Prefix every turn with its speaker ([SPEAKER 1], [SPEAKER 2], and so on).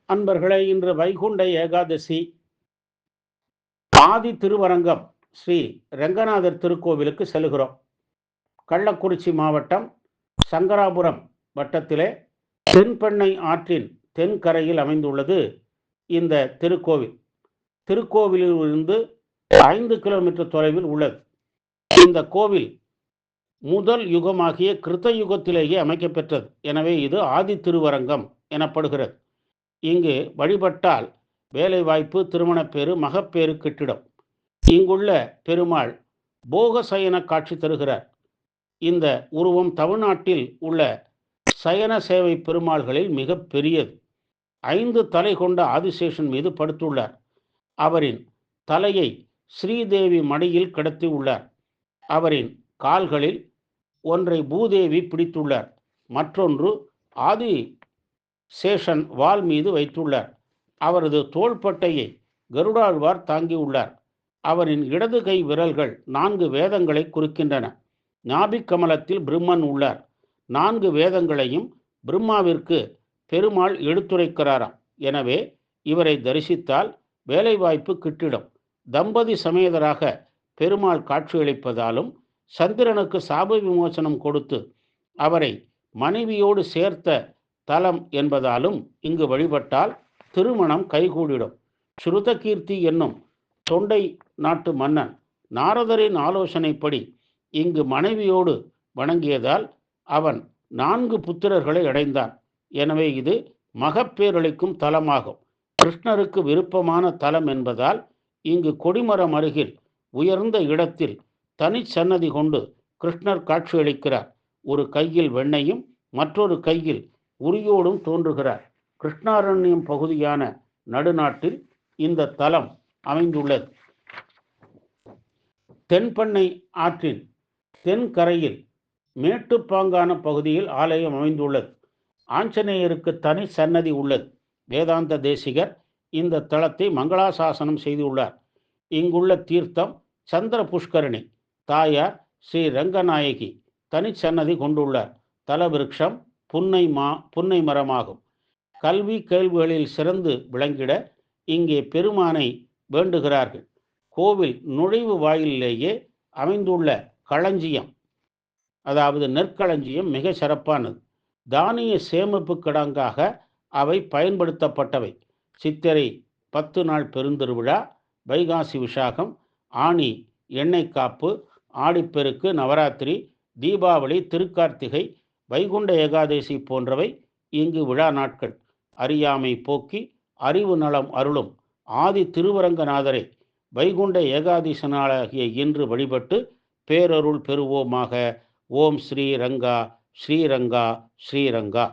[SPEAKER 1] அன்பர்களே, இன்று வைகுண்ட ஏகாதசி. ஆதி திருவரங்கம் ஸ்ரீ ரங்கநாதர் திருக்கோவிலுக்கு செல்கிறோம். கள்ளக்குறிச்சி மாவட்டம் சங்கராபுரம் வட்டத்திலே தென்பெண்ணை ஆற்றின் தென்கரையில் அமைந்துள்ளது இந்த திருக்கோவில். திருக்கோவிலிலிருந்து 5 கிலோமீட்டர் தொலைவில் உள்ளது. இந்த கோவில் முதல் யுகமாகிய கிருத்த யுகத்திலேயே அமைக்கப்பெற்றது. எனவே இது ஆதி திருவரங்கம் எனப்படுகிறது. இங்கு வழிபட்டால் வேலைவாய்ப்பு, திருமணப்பேறு, மகப்பேறு கிட்டிடும். இங்குள்ள பெருமாள் போகசயன காட்சி தருகிறார். இந்த உருவம் தமிழ்நாட்டில் உள்ள சயன சேவை பெருமாள்களில் மிக பெரியது. 5 தலை கொண்ட ஆதிசேஷன் மீது படுத்துள்ளார். அவரின் தலையை ஸ்ரீதேவி மடியில் கிடத்தி உள்ளார். அவரின் கால்களில் ஒன்றை பூதேவி பிடித்துள்ளார். மற்றொன்று ஆதி சேஷன் வால் மீது வைத்துள்ளார். அவரது தோள்பட்டையை கருடாழ்வார் தாங்கியுள்ளார். அவரின் இடது கை விரல்கள் 4 வேதங்களை குறிக்கின்றன. ஞாபிக் கமலத்தில் பிரம்மன் உள்ளார். 4 வேதங்களையும் பிரம்மாவிற்கு பெருமாள் எடுத்துரைக்கிறாராம். எனவே இவரை தரிசித்தால் வேலைவாய்ப்பு கிட்டிடும். தம்பதி சமேதராக பெருமாள் காட்சியளிப்பதாலும் சந்திரனுக்கு சாப விமோசனம் கொடுத்து அவரை மனைவியோடு சேர்த்த தலம் என்பதாலும் இங்கு வழிபட்டால் திருமணம் கைகூடிடும். ஸ்ருதகீர்த்தி என்னும் தொண்டை நாட்டு மன்னன் நாரதரின் ஆலோசனைப்படி இங்கு மனைவியோடு வணங்கியதால் அவன் 4 புத்திரர்களை அடைந்தான். எனவே இது மகப்பேரளிக்கும் தலமாகும். கிருஷ்ணருக்கு விருப்பமான தலம் என்பதால் இங்கு கொடிமரம் அருகில் உயர்ந்த இடத்தில் தனிச்சன்னதி கொண்டு கிருஷ்ணர் காட்சியளிக்கிறார். ஒரு கையில் வெண்ணையும் மற்றொரு கையில் உரியோடும் தோன்றுகிறார். கிருஷ்ணாரண்யம் பகுதியான நடுநாட்டில் இந்த தலம் அமைந்துள்ளது. தென்பெண்ணை ஆற்றின் தென்கரையில் மேட்டுப்பாங்கான பகுதியில் ஆலயம் அமைந்துள்ளது. ஆஞ்சநேயருக்கு தனி சன்னதி உள்ளது. வேதாந்த தேசிகர் இந்த தலத்தை மங்களாசாசனம் செய்துள்ளார். இங்குள்ள தீர்த்தம் சந்திர புஷ்கரணி. தாயார் ஸ்ரீ ரங்கநாயகி தனிச்சன்னதி கொண்டுள்ளார். தலவிருட்சம் புன்னை மரமாகும். கல்வி கேள்விகளில் சிறந்து விளங்கிட இங்கே பெருமானை வேண்டுகிறார்கள். கோவில் நுழைவு வாயிலேயே அமைந்துள்ள களஞ்சியம், அதாவது நெற்களஞ்சியம் மிக சிறப்பானது. தானிய சேமிப்பு கிடங்காக அவை பயன்படுத்தப்பட்டவை. சித்திரை 10 நாள் பெருந்திருவிழா, வைகாசி விசாகம், ஆனி எண்ணெய் காப்பு, ஆடிப்பெருக்கு, நவராத்திரி, தீபாவளி, திருக்கார்த்திகை, வைகுண்ட ஏகாதசி போன்றவை இங்கு விழா நாட்கள். அறியாமை போக்கி அறிவு நலம் அருளும் ஆதி திருவரங்கநாதரை வைகுண்ட ஏகாதசி நாளாகிய இன்று வழிபட்டு பேரருள் பெறுவோமாக. ஓம் ஸ்ரீரங்கா ஸ்ரீரங்கா ஸ்ரீரங்கா.